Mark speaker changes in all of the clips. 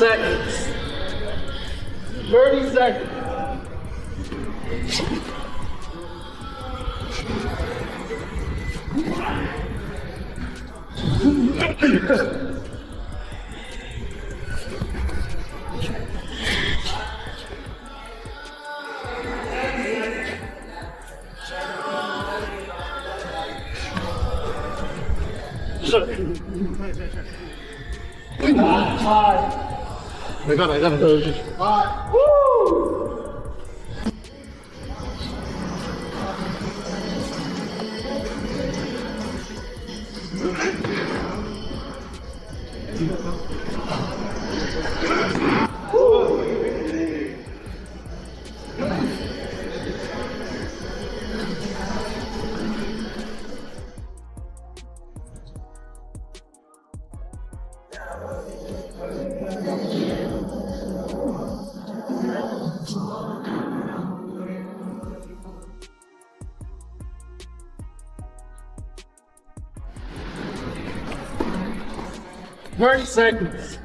Speaker 1: seconds. 30 seconds. I got it. Woo! Thirty seconds.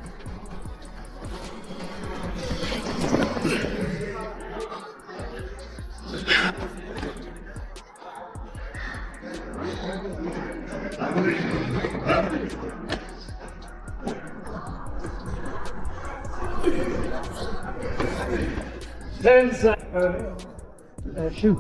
Speaker 1: Ten seconds. Shoot.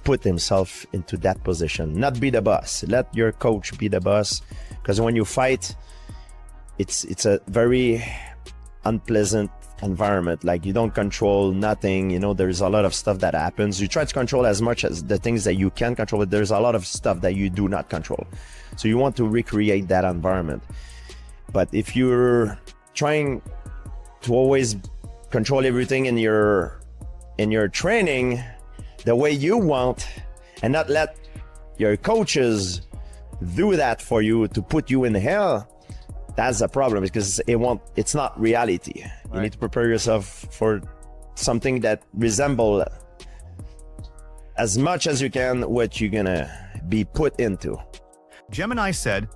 Speaker 2: Put himself into that position, not be the boss. Let your coach be the boss, because when you fight, it's a very unpleasant environment. Like, you don't control nothing, you know. There's a lot of stuff that happens. You try to control as much as the things that you can control, but there's a lot of stuff that you do not control. So you want to recreate that environment. But if you're trying to always control everything in your training the way you want, and not let your coaches do that for you to put you in hell, that's a problem, because it's not reality. Right. You need to prepare yourself for something that resembles as much as you can what you're gonna be put into.
Speaker 3: Gemini said,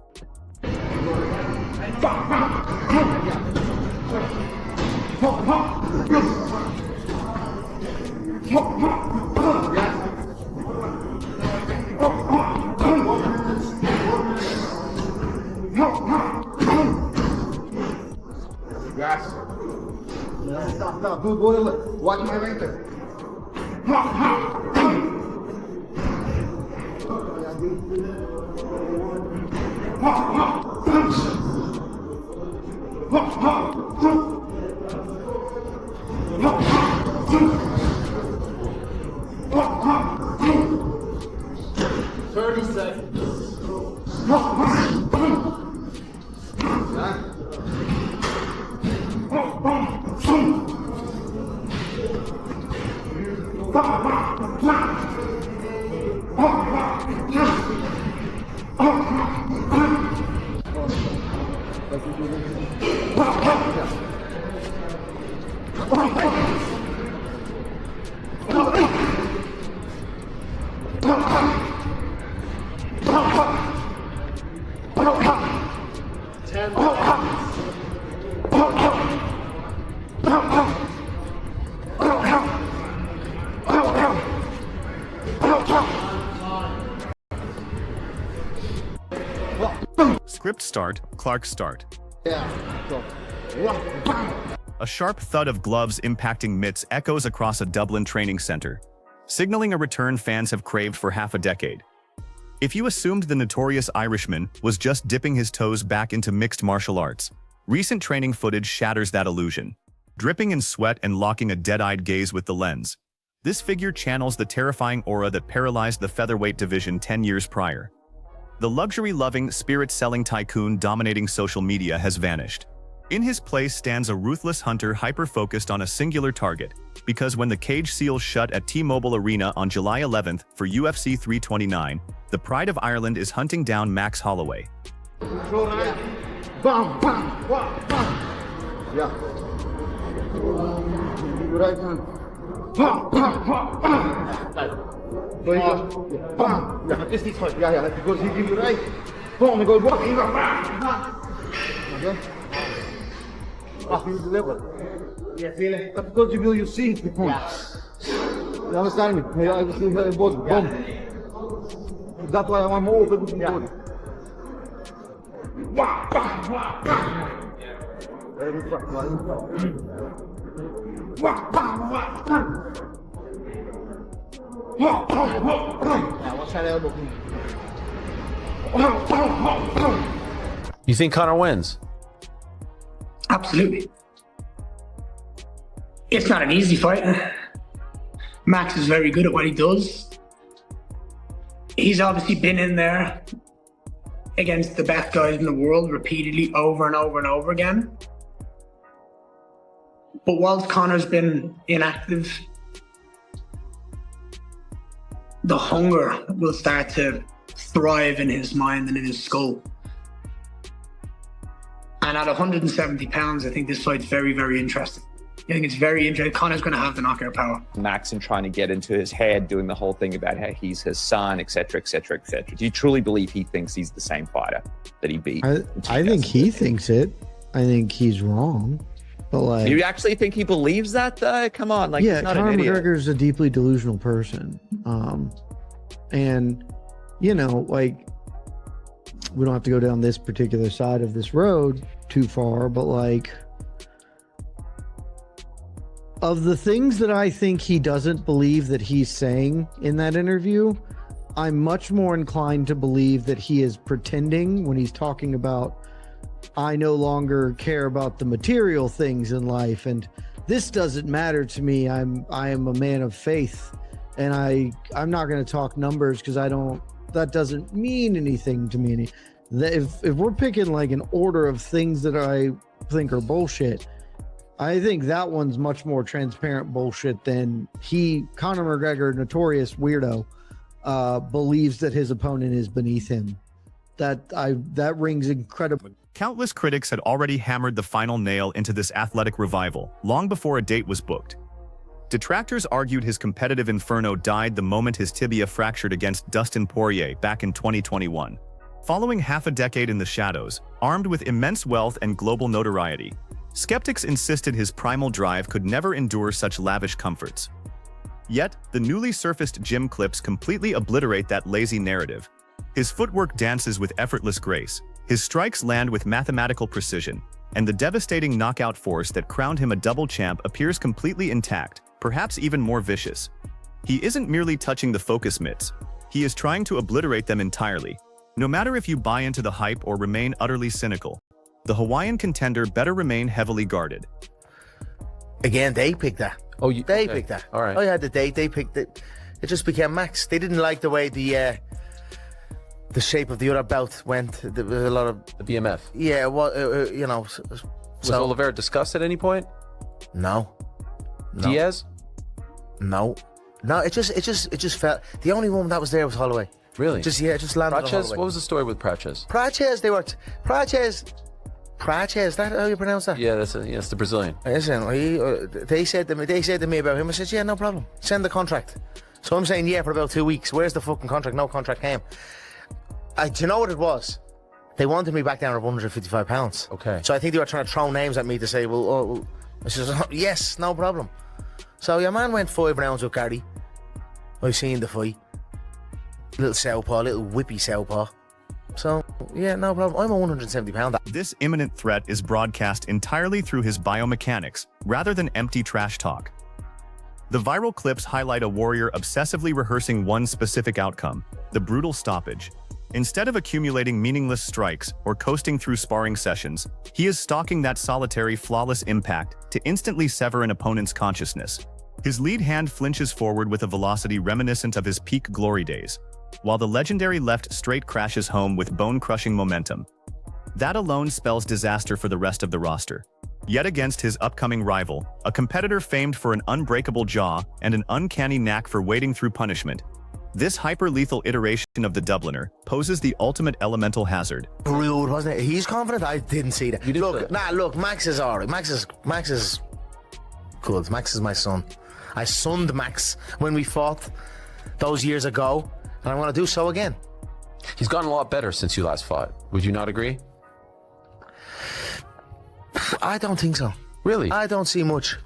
Speaker 4: Stop, dude, watch my right there.
Speaker 3: Clark's start.
Speaker 4: Yeah. So. Wah, bam.
Speaker 3: A sharp thud of gloves impacting mitts echoes across a Dublin training center, signaling a return fans have craved for half a decade. If you assumed the notorious Irishman was just dipping his toes back into mixed martial arts, recent training footage shatters that illusion. Dripping in sweat and locking a dead-eyed gaze with the lens, this figure channels the terrifying aura that paralyzed the featherweight division 10 years prior. The luxury-loving, spirit-selling tycoon dominating social media has vanished. In his place stands a ruthless hunter hyper-focused on a singular target, because when the cage seals shut at T-Mobile Arena on July 11th for UFC 329, the Pride of Ireland is hunting down Max Holloway.
Speaker 4: Throw right. Bam, bam, wah, bam. Yeah. Right hand. Bam, bam, bam, bam. So he goes, yeah, bam. Yeah, just this way. Yeah, because he gives you right. Boom, he goes, walking, bam, bam. Okay? Ah, you deliver. Yeah, feel it. That's because you see the point. You understand me? Yeah, I just see the body. Boom. That's why I want more open to the body. Wah, bam, wah, bam. Very good. Wah, bam, wah, bam. Wah, bam, wah, bam. Yeah, watch that elbow. Wah, bam, wah, bam.
Speaker 5: You think Conor wins?
Speaker 6: Absolutely. It's not an easy fight. Max is very good at what he does. He's obviously been in there against the best guys in the world repeatedly over and over and over again. But whilst Conor's been inactive, the hunger will start to thrive in his mind and in his skull. And at 170 pounds, I think this fight's very, very interesting. I think it's very interesting. Conor's going to have the knockout power.
Speaker 7: Max and trying to get into his head, doing the whole thing about how he's his son, etc., etc., etc. Do you truly believe he thinks he's the same fighter that he beat?
Speaker 8: I think he thinks it. I think he's wrong. But like,
Speaker 7: do you actually think he believes that? Come on, like,
Speaker 8: yeah,
Speaker 7: he's not
Speaker 8: Conor
Speaker 7: an idiot.
Speaker 8: McGregor is a deeply delusional person, and you know, like, we don't have to go down this particular side of this road too far, but like, of the things that I think he doesn't believe that he's saying in that interview, I'm much more inclined to believe that he is pretending when he's talking about, I no longer care about the material things in life, and this doesn't matter to me. I am a man of faith, and I'm not going to talk numbers because that doesn't mean anything to me. If we're picking like an order of things that I think are bullshit, I think that one's much more transparent bullshit than Conor McGregor, notorious weirdo, believes that his opponent is beneath him. That rings incredible.
Speaker 3: Countless critics had already hammered the final nail into this athletic revival long before a date was booked. Detractors argued his competitive inferno died the moment his tibia fractured against Dustin Poirier back in 2021. Following half a decade in the shadows, armed with immense wealth and global notoriety, skeptics insisted his primal drive could never endure such lavish comforts. Yet, the newly surfaced gym clips completely obliterate that lazy narrative. His footwork dances with effortless grace, his strikes land with mathematical precision, and the devastating knockout force that crowned him a double champ appears completely intact, perhaps even more vicious. He isn't merely touching the focus mitts, he is trying to obliterate them entirely. No matter if you buy into the hype or remain utterly cynical, the Hawaiian contender better remain heavily guarded.
Speaker 9: Again, they picked that.
Speaker 5: Oh,
Speaker 9: they picked that.
Speaker 5: All right.
Speaker 9: Oh yeah, they picked it. It just became Max. They didn't like the way the shape of the other belt went. There was a lot of
Speaker 5: The BMF.
Speaker 9: yeah. Well, you know.
Speaker 5: Was Oliveira discussed at any point?
Speaker 9: No.
Speaker 5: Diaz?
Speaker 9: No. It just felt. The only one that was there was Holloway.
Speaker 5: Really?
Speaker 9: It just landed on
Speaker 5: Praches?
Speaker 9: Holloway.
Speaker 5: What was the story with Praches?
Speaker 9: Praches, they worked. Praches, that how you pronounce that?
Speaker 5: Yeah, that's the Brazilian.
Speaker 9: Listen, they said to me about him. I said, yeah, no problem. Send the contract. So I'm saying, yeah, for about 2 weeks. Where's the fucking contract? No contract came. Do you know what it was? They wanted me back down at 155 pounds.
Speaker 5: Okay.
Speaker 9: So I think they were trying to throw names at me to say, well, I said, yes, no problem. So your man went 5 rounds with Gary. I've seen the fight. Little southpaw, little whippy southpaw. So, yeah, no problem. I'm a 170 pounder.
Speaker 3: This imminent threat is broadcast entirely through his biomechanics, rather than empty trash talk. The viral clips highlight a warrior obsessively rehearsing one specific outcome, the brutal stoppage. Instead of accumulating meaningless strikes or coasting through sparring sessions, he is stalking that solitary, flawless impact to instantly sever an opponent's consciousness. His lead hand flinches forward with a velocity reminiscent of his peak glory days, while the legendary left straight crashes home with bone-crushing momentum. That alone spells disaster for the rest of the roster. Yet against his upcoming rival, a competitor famed for an unbreakable jaw and an uncanny knack for wading through punishment, this hyper-lethal iteration of the Dubliner poses the ultimate elemental hazard.
Speaker 9: Rude, wasn't it? He's confident. I didn't see that.
Speaker 5: You did
Speaker 9: Look,
Speaker 5: that.
Speaker 9: look, Max is alright. Max is good. Max is my son. I sunned Max when we fought those years ago, and I want to do so again.
Speaker 5: He's gotten a lot better since you last fought. Would you not agree?
Speaker 9: I don't think so.
Speaker 5: Really?
Speaker 9: I don't see much.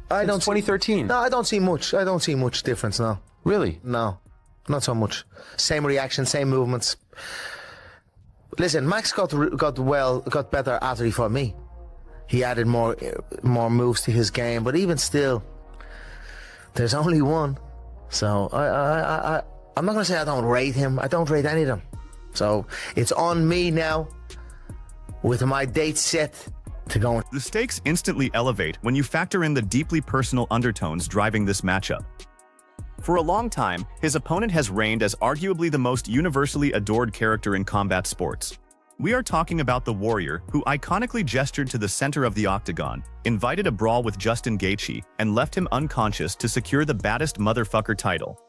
Speaker 5: Since 2013?
Speaker 9: No, I don't see much. I don't see much difference, no.
Speaker 5: Really?
Speaker 9: No, not so much. Same reaction, same movements. Listen, Max got better after he fought me. He added more moves to his game, but even still, there's only one. So I'm not gonna say I don't rate him. I don't rate any of them. So it's on me now, with my date set, to go.
Speaker 3: The stakes instantly elevate when you factor in the deeply personal undertones driving this matchup. For a long time, his opponent has reigned as arguably the most universally adored character in combat sports. We are talking about the Warrior, who iconically gestured to the center of the octagon, invited a brawl with Justin Gaethje, and left him unconscious to secure the baddest motherfucker title.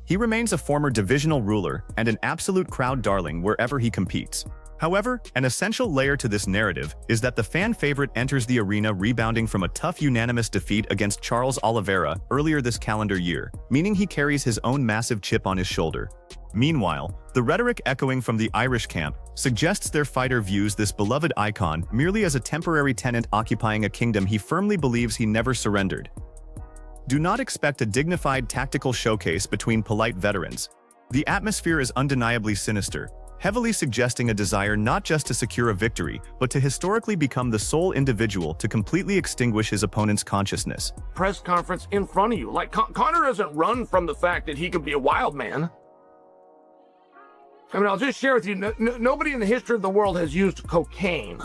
Speaker 3: He remains a former divisional ruler and an absolute crowd darling wherever he competes. However, an essential layer to this narrative is that the fan favorite enters the arena rebounding from a tough unanimous defeat against Charles Oliveira earlier this calendar year, meaning he carries his own massive chip on his shoulder. Meanwhile, the rhetoric echoing from the Irish camp suggests their fighter views this beloved icon merely as a temporary tenant occupying a kingdom he firmly believes he never surrendered. Do not expect a dignified tactical showcase between polite veterans. The atmosphere is undeniably sinister, heavily suggesting a desire not just to secure a victory, but to historically become the sole individual to completely extinguish his opponent's consciousness.
Speaker 10: Press conference in front of you. Like, Conor doesn't run from the fact that he could be a wild man. I mean, I'll just share with you, nobody in the history of the world has used cocaine.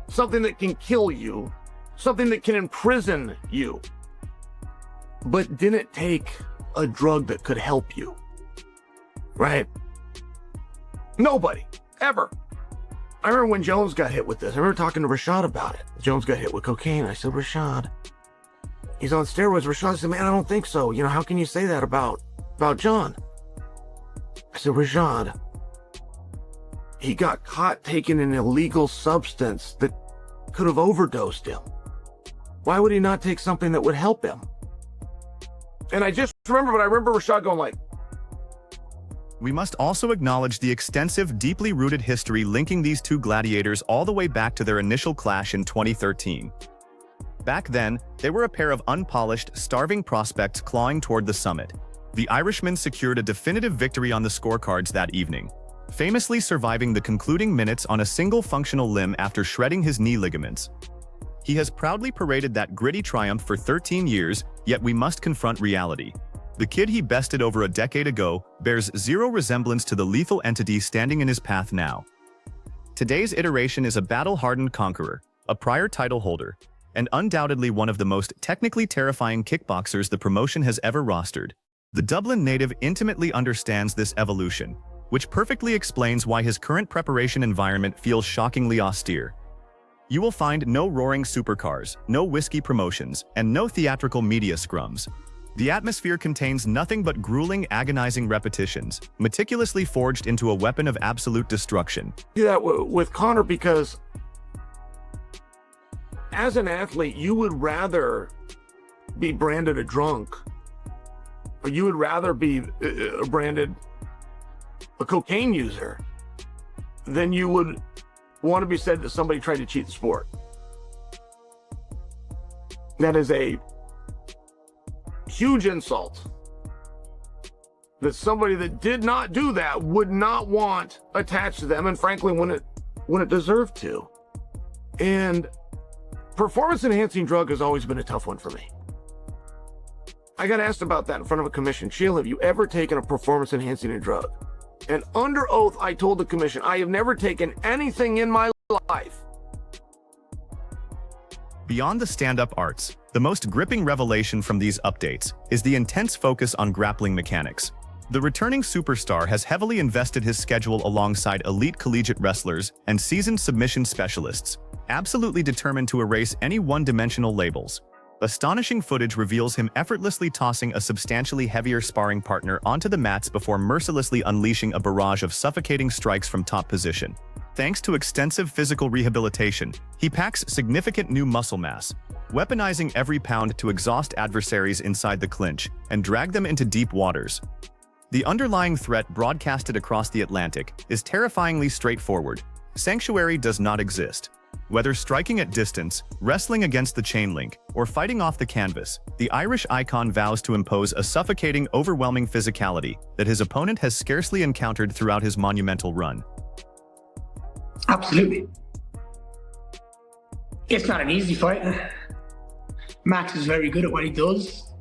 Speaker 10: Something that can kill you, something that can imprison you, but didn't take a drug that could help you. Right? Nobody, ever. I remember when Jones got hit with this. I remember talking to Rashad about it. Jones got hit with cocaine. I said, Rashad, he's on steroids. Rashad said, man, I don't think so. You know, how can you say that about John? I said, Rashad, he got caught taking an illegal substance that could have overdosed him. Why would he not take something that would help him? And I remember Rashad going like,
Speaker 3: We must also acknowledge the extensive, deeply rooted history linking these two gladiators all the way back to their initial clash in 2013. Back then, they were a pair of unpolished, starving prospects clawing toward the summit. The Irishman secured a definitive victory on the scorecards that evening, famously surviving the concluding minutes on a single functional limb after shredding his knee ligaments. He has proudly paraded that gritty triumph for 13 years, yet we must confront reality. The kid he bested over a decade ago bears zero resemblance to the lethal entity standing in his path now. Today's iteration is a battle-hardened conqueror, a prior title holder, and undoubtedly one of the most technically terrifying kickboxers the promotion has ever rostered. The Dublin native intimately understands this evolution, which perfectly explains why his current preparation environment feels shockingly austere. You will find no roaring supercars, no whiskey promotions, and no theatrical media scrums. The atmosphere contains nothing but grueling, agonizing repetitions, meticulously forged into a weapon of absolute destruction.
Speaker 10: Do that with Conor because as an athlete, you would rather be branded a drunk, or you would rather be branded a cocaine user than you would want to be said that somebody tried to cheat the sport. That is a huge insult that somebody that did not do that would not want attached to them, and frankly, when it deserved to. And performance-enhancing drug has always been a tough one for me. I got asked about that in front of a commission. Sheila, have you ever taken a performance-enhancing drug? And under oath, I told the commission, I have never taken anything in my life.
Speaker 3: Beyond the stand-up arts, the most gripping revelation from these updates is the intense focus on grappling mechanics. The returning superstar has heavily invested his schedule alongside elite collegiate wrestlers and seasoned submission specialists, absolutely determined to erase any one-dimensional labels. Astonishing footage reveals him effortlessly tossing a substantially heavier sparring partner onto the mats before mercilessly unleashing a barrage of suffocating strikes from top position. Thanks to extensive physical rehabilitation, he packs significant new muscle mass, weaponizing every pound to exhaust adversaries inside the clinch and drag them into deep waters. The underlying threat broadcasted across the Atlantic is terrifyingly straightforward. Sanctuary does not exist. Whether striking at distance, wrestling against the chain link, or fighting off the canvas, the Irish icon vows to impose a suffocating, overwhelming physicality that his opponent has scarcely encountered throughout his monumental run.
Speaker 6: Absolutely. It's not an easy fight. Max is very good at what he does.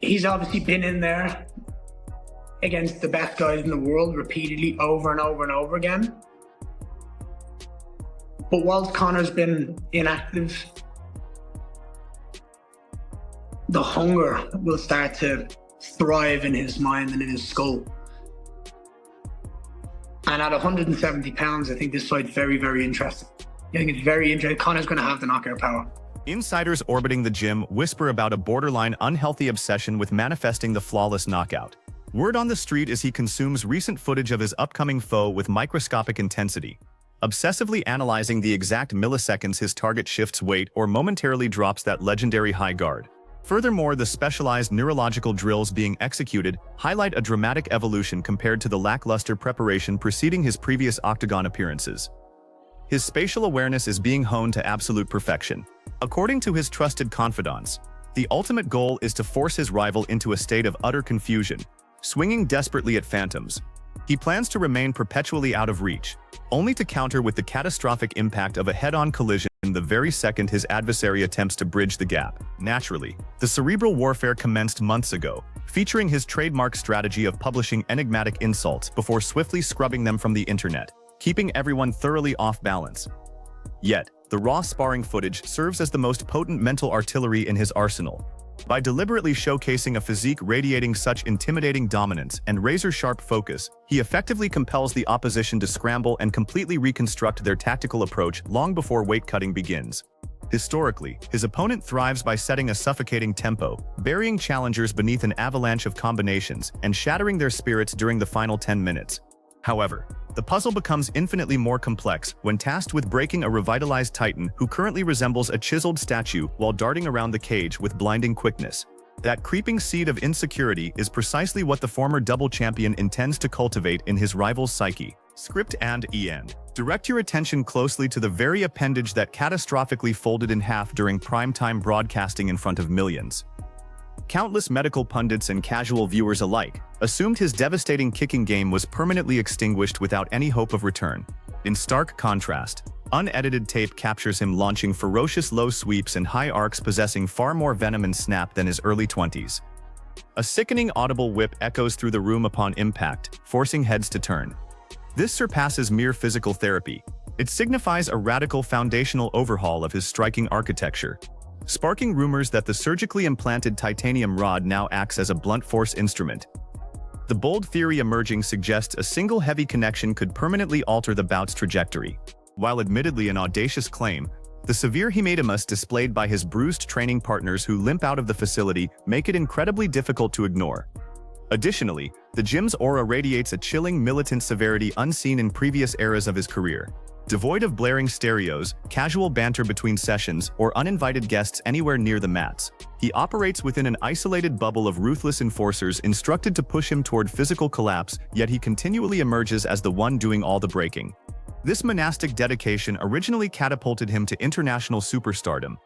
Speaker 6: He's obviously been in there against the best guys in the world repeatedly over and over and over again. But whilst Conor's been inactive, the hunger will start to thrive in his mind and in his skull. And at 170 pounds, I think this fight's very, very interesting. I think it's very interesting. Conor's going to have the knockout power.
Speaker 3: Insiders orbiting the gym whisper about a borderline unhealthy obsession with manifesting the flawless knockout. Word on the street is he consumes recent footage of his upcoming foe with microscopic intensity, obsessively analyzing the exact milliseconds his target shifts weight or momentarily drops that legendary high guard. Furthermore, the specialized neurological drills being executed highlight a dramatic evolution compared to the lackluster preparation preceding his previous octagon appearances. His spatial awareness is being honed to absolute perfection. According to his trusted confidants, the ultimate goal is to force his rival into a state of utter confusion, swinging desperately at phantoms. He plans to remain perpetually out of reach, only to counter with the catastrophic impact of a head-on collision the very second his adversary attempts to bridge the gap. Naturally, the cerebral warfare commenced months ago, featuring his trademark strategy of publishing enigmatic insults before swiftly scrubbing them from the internet, keeping everyone thoroughly off balance. Yet, the raw sparring footage serves as the most potent mental artillery in his arsenal. By deliberately showcasing a physique radiating such intimidating dominance and razor-sharp focus, he effectively compels the opposition to scramble and completely reconstruct their tactical approach long before weight cutting begins. Historically, his opponent thrives by setting a suffocating tempo, burying challengers beneath an avalanche of combinations and shattering their spirits during the final 10 minutes. However, the puzzle becomes infinitely more complex when tasked with breaking a revitalized titan who currently resembles a chiseled statue while darting around the cage with blinding quickness. That creeping seed of insecurity is precisely what the former double champion intends to cultivate in his rival's psyche. Script and end. Direct your attention closely to the very appendage that catastrophically folded in half during primetime broadcasting in front of millions. Countless medical pundits and casual viewers alike assumed his devastating kicking game was permanently extinguished without any hope of return. In stark contrast, unedited tape captures him launching ferocious low sweeps and high arcs possessing far more venom and snap than his early 20s. A sickening audible whip echoes through the room upon impact, forcing heads to turn. This surpasses mere physical therapy. It signifies a radical foundational overhaul of his striking architecture, sparking rumors that the surgically implanted titanium rod now acts as a blunt force instrument. The bold theory emerging suggests a single heavy connection could permanently alter the bout's trajectory. While admittedly an audacious claim, the severe hematomas displayed by his bruised training partners who limp out of the facility make it incredibly difficult to ignore. Additionally, the gym's aura radiates a chilling militant severity unseen in previous eras of his career. Devoid of blaring stereos, casual banter between sessions, or uninvited guests anywhere near the mats, he operates within an isolated bubble of ruthless enforcers instructed to push him toward physical collapse, yet he continually emerges as the one doing all the breaking. This monastic dedication originally catapulted him to international superstardom,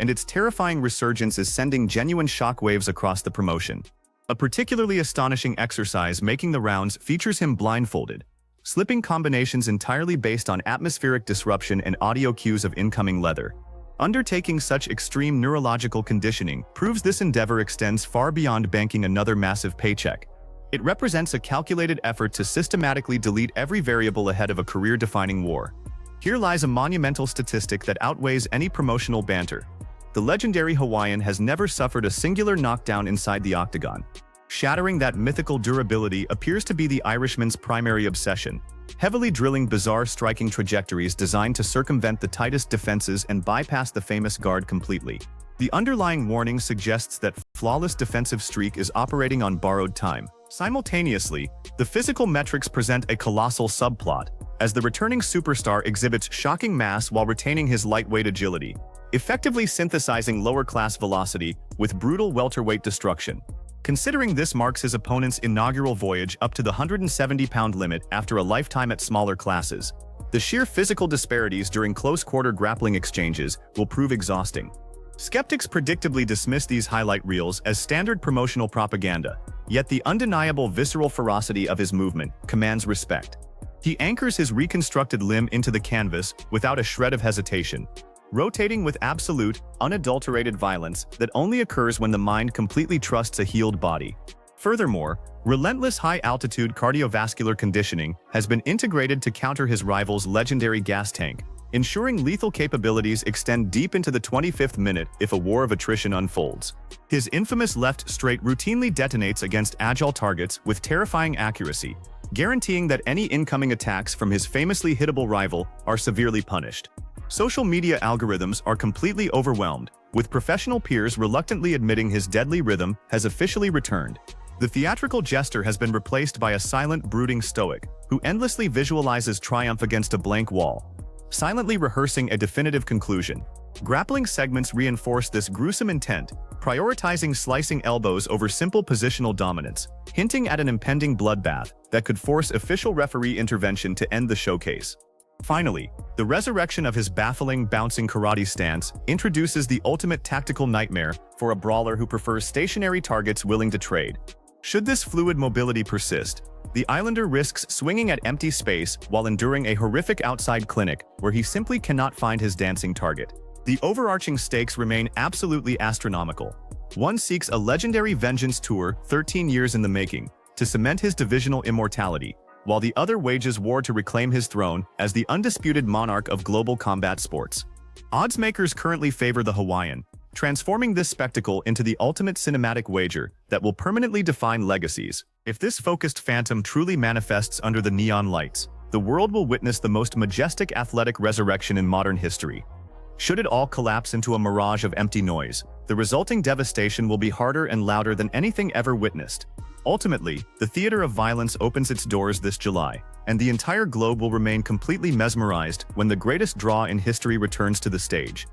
Speaker 3: and its terrifying resurgence is sending genuine shockwaves across the promotion. A particularly astonishing exercise making the rounds features him blindfolded, slipping combinations entirely based on atmospheric disruption and audio cues of incoming leather. Undertaking such extreme neurological conditioning proves this endeavor extends far beyond banking another massive paycheck. It represents a calculated effort to systematically delete every variable ahead of a career-defining war. Here lies a monumental statistic that outweighs any promotional banter. The legendary Hawaiian has never suffered a singular knockdown inside the octagon. Shattering that mythical durability appears to be the Irishman's primary obsession, heavily drilling bizarre striking trajectories designed to circumvent the tightest defenses and bypass the famous guard completely. The underlying warning suggests that flawless defensive streak is operating on borrowed time. Simultaneously, the physical metrics present a colossal subplot, as the returning superstar exhibits shocking mass while retaining his lightweight agility, effectively synthesizing lower-class velocity with brutal welterweight destruction. Considering this marks his opponent's inaugural voyage up to the 170-pound limit after a lifetime at smaller classes, the sheer physical disparities during close-quarter grappling exchanges will prove exhausting. Skeptics predictably dismiss these highlight reels as standard promotional propaganda, yet the undeniable visceral ferocity of his movement commands respect. He anchors his reconstructed limb into the canvas without a shred of hesitation, rotating with absolute, unadulterated violence that only occurs when the mind completely trusts a healed body. Furthermore, relentless high-altitude cardiovascular conditioning has been integrated to counter his rival's legendary gas tank, ensuring lethal capabilities extend deep into the 25th minute if a war of attrition unfolds. His infamous left straight routinely detonates against agile targets with terrifying accuracy, guaranteeing that any incoming attacks from his famously hittable rival are severely punished. Social media algorithms are completely overwhelmed, with professional peers reluctantly admitting his deadly rhythm has officially returned. The theatrical jester has been replaced by a silent, brooding stoic, who endlessly visualizes triumph against a blank wall, silently rehearsing a definitive conclusion. Grappling segments reinforce this gruesome intent, prioritizing slicing elbows over simple positional dominance, hinting at an impending bloodbath that could force official referee intervention to end the showcase. Finally, the resurrection of his baffling, bouncing karate stance introduces the ultimate tactical nightmare for a brawler who prefers stationary targets willing to trade. Should this fluid mobility persist, the Islander risks swinging at empty space while enduring a horrific outside clinic where he simply cannot find his dancing target. The overarching stakes remain absolutely astronomical. One seeks a legendary vengeance tour 13 years in the making to cement his divisional immortality, while the other wages war to reclaim his throne as the undisputed monarch of global combat sports. Oddsmakers currently favor the Hawaiian, transforming this spectacle into the ultimate cinematic wager that will permanently define legacies. If this focused phantom truly manifests under the neon lights, the world will witness the most majestic athletic resurrection in modern history. Should it all collapse into a mirage of empty noise, the resulting devastation will be harder and louder than anything ever witnessed. Ultimately, the theater of violence opens its doors this July, and the entire globe will remain completely mesmerized when the greatest draw in history returns to the stage.